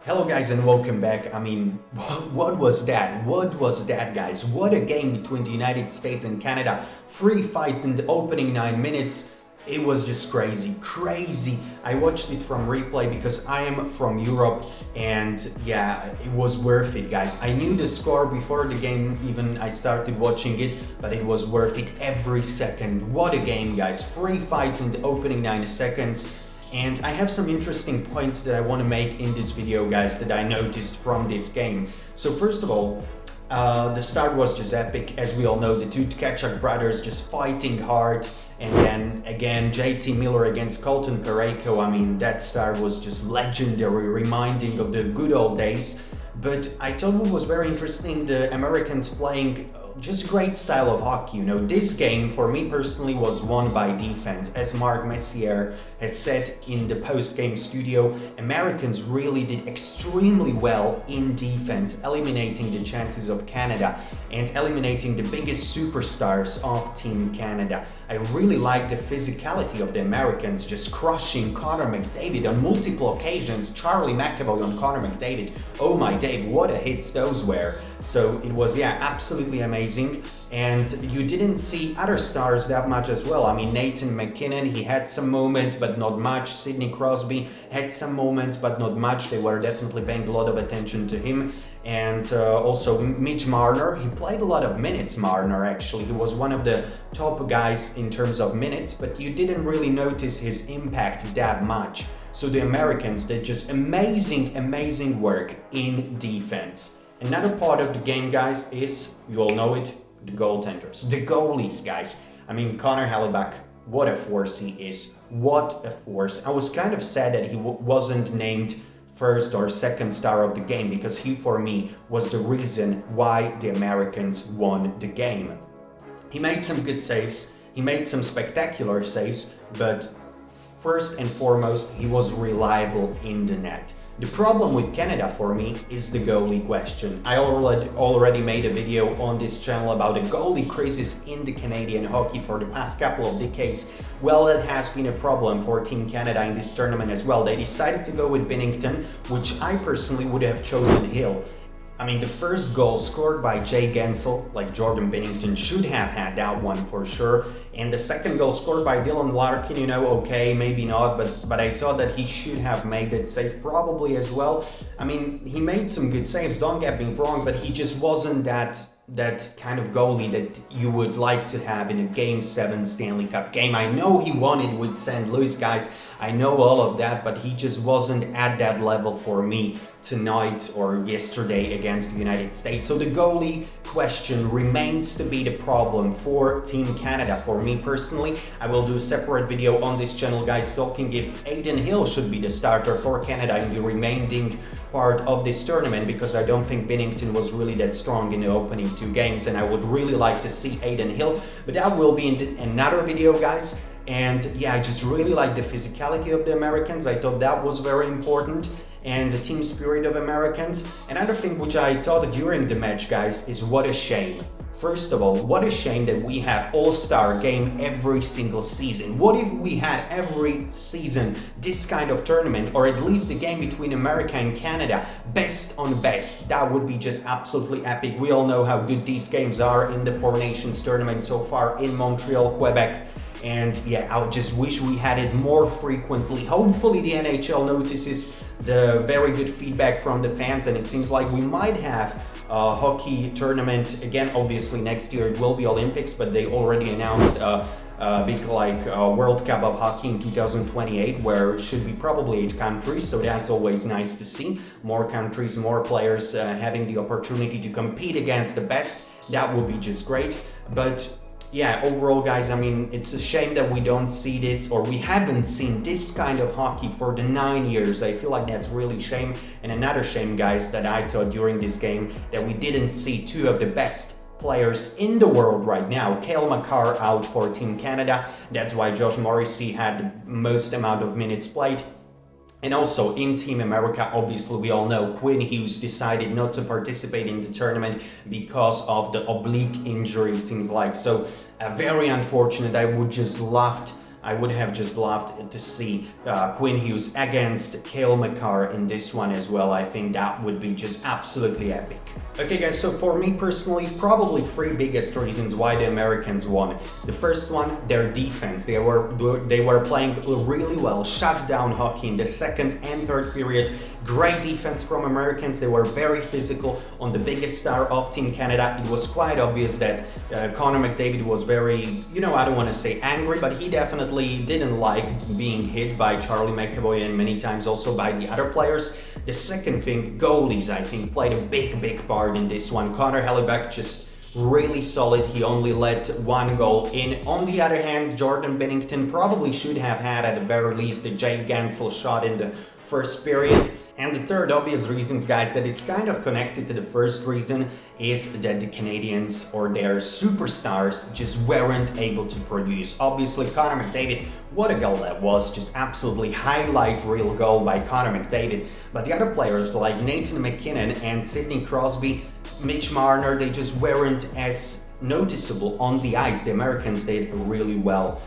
Hello guys and welcome back. What was that? What was that, guys? What a game between the United States and Canada. 3 fights in the opening 9 minutes. It was just crazy. I watched it from replay because I am from Europe and yeah, it was worth it, guys. I knew the score before the game even I started watching it, but it was worth it every second. What a game, guys. 3 fights in the opening 9 seconds. And I have some interesting points that I want to make in this video, guys, that I noticed from this game. So first of all, the start was just epic. As we all know, the two Tkachuk brothers just fighting hard. And then again, JT Miller against Colton Parayko. That start was just legendary, reminding of the good old days. But I thought what was very interesting, the Americans playing just great style of hockey. This game for me personally was won by defense. As Mark Messier has said in the post-game studio, Americans really did extremely well in defense, eliminating the chances of Canada and eliminating the biggest superstars of Team Canada. I really like the physicality of the Americans, just crushing Connor McDavid on multiple occasions. Charlie McAvoy on Connor McDavid. Oh my Dave, what a hits those were. So it was, yeah, absolutely amazing. And you didn't see other stars that much as well. Nathan McKinnon, he had some moments, but not much. Sidney Crosby had some moments, but not much. They were definitely paying a lot of attention to him. And also Mitch Marner, he played a lot of minutes, Marner, actually. He was one of the top guys in terms of minutes, but you didn't really notice his impact that much. So the Americans did just amazing work in defense. Another part of the game, guys, is, you all know it, the goaltenders, the goalies, guys. Connor Hellebuyck, what a force he is. What a force. I was kind of sad that he wasn't named first or second star of the game, because he, for me, was the reason why the Americans won the game. He made some good saves, he made some spectacular saves, but first and foremost, he was reliable in the net. The problem with Canada for me is the goalie question. I already made a video on this channel about the goalie crisis in the Canadian hockey for the past couple of decades. Well, it has been a problem for Team Canada in this tournament as well. They decided to go with Binnington, which I personally would have chosen Hill. The first goal scored by Jay Gensel, like Jordan Binnington, should have had that one for sure. And the second goal scored by Dylan Larkin, okay, maybe not, but I thought that he should have made that save probably as well. He made some good saves, don't get me wrong, but he just wasn't that kind of goalie that you would like to have in a Game 7 Stanley Cup game. I know he won it with St. Louis, guys. I know all of that, but he just wasn't at that level for me tonight or yesterday against the United States. So the goalie question remains to be the problem for Team Canada. For me personally, I will do a separate video on this channel, guys, talking if Adin Hill should be the starter for Canada in the remaining part of this tournament, because I don't think Binnington was really that strong in the opening 2 games, and I would really like to see Adin Hill, but that will be in another video, guys. And yeah, I just really like the physicality of the Americans. I thought that was very important, and the team spirit of Americans. Another thing which I thought during the match, guys, is what a shame. First of all, what a shame that we have all-star game every single season. What if we had every season this kind of tournament, or at least the game between America and Canada, best on best? That would be just absolutely epic. We all know how good these games are in the Four Nations tournament so far in Montreal, Quebec. And yeah, I just wish we had it more frequently. Hopefully the NHL notices the very good feedback from the fans, and it seems like we might have a hockey tournament again. Obviously next year it will be Olympics, but they already announced a big World Cup of Hockey in 2028, where it should be probably 8 countries, so that's always nice to see. More countries, more players having the opportunity to compete against the best. That would be just great. But yeah, overall, guys, it's a shame that we don't see this, or we haven't seen this kind of hockey for the 9 years. I feel like that's really a shame. And another shame, guys, that I thought during this game that we didn't see 2 of the best players in the world right now. Cale Makar out for Team Canada. That's why Josh Morrissey had the most amount of minutes played. And also in Team America, obviously we all know Quinn Hughes decided not to participate in the tournament because of the oblique injury, it seems like. So very unfortunate. I would just loved I would have just loved to see Quinn Hughes against Cale Makar in this one as well. I think that would be just absolutely epic. Okay guys, so for me personally, probably three biggest reasons why the Americans won. The first one, their defense. They were playing really well, shut down hockey in the second and third period. Great defense from Americans. They were very physical on the biggest star of Team Canada. It was quite obvious that Connor McDavid was very, I don't want to say angry, but he definitely didn't like being hit by Charlie McAvoy and many times also by the other players. The second thing, goalies, I think, played a big part in this one. Connor Hellebuyck just really solid. He only let one goal in. On the other hand, Jordan Binnington probably should have had at the very least a Jake Gensel shot in the first period. And the third obvious reasons, guys, that is kind of connected to the first reason is that the Canadians or their superstars just weren't able to produce. Obviously, Connor McDavid, what a goal that was, just absolutely highlight reel goal by Connor McDavid. But the other players like Nathan McKinnon and Sidney Crosby, Mitch Marner, they just weren't as noticeable on the ice. The Americans did really well,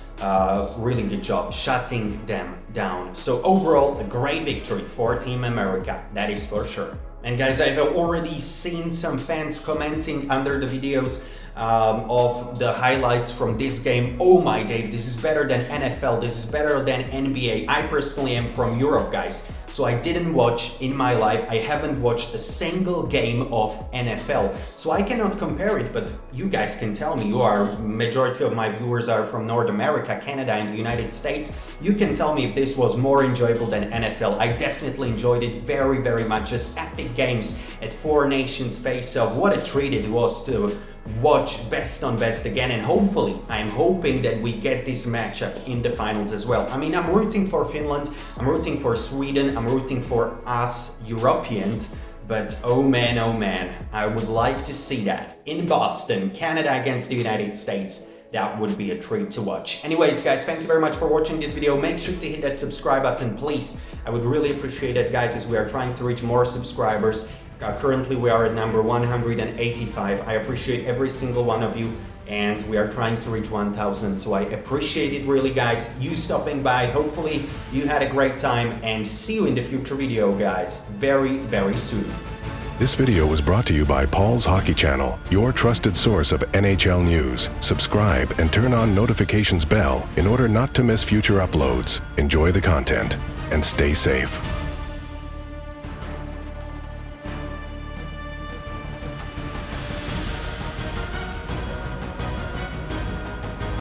really good job shutting them down. So overall, a great victory for Team America, that is for sure. And guys, I've already seen some fans commenting under the videos of the highlights from this game. Oh my Dave, this is better than NFL, this is better than NBA. I personally am from Europe, guys, so I didn't watch in my life, I haven't watched a single game of NFL, so I cannot compare it, but you guys can tell me. Majority of my viewers are from North America, Canada and the United States. You can tell me if this was more enjoyable than NFL. I definitely enjoyed it very much. Just epic games at Four Nations face-off. What a treat it was to watch best on best again, and hopefully I'm hoping that we get this matchup in the finals as well. I mean, I'm rooting for Finland, I'm rooting for Sweden, I'm rooting for us Europeans, but oh man, I would like to see that in Boston, Canada against the United States. That would be a treat to watch. Anyways, guys, thank you very much for watching this video. Make sure to hit that subscribe button, please. I would really appreciate it, guys, as we are trying to reach more subscribers. Currently, we are at number 185. I appreciate every single one of you, and we are trying to reach 1,000. So I appreciate it really, guys. You stopping by. Hopefully, you had a great time, and see you in the future video, guys, very soon. This video was brought to you by Paul's Hockey Channel, your trusted source of NHL news. Subscribe and turn on notifications bell in order not to miss future uploads. Enjoy the content and stay safe.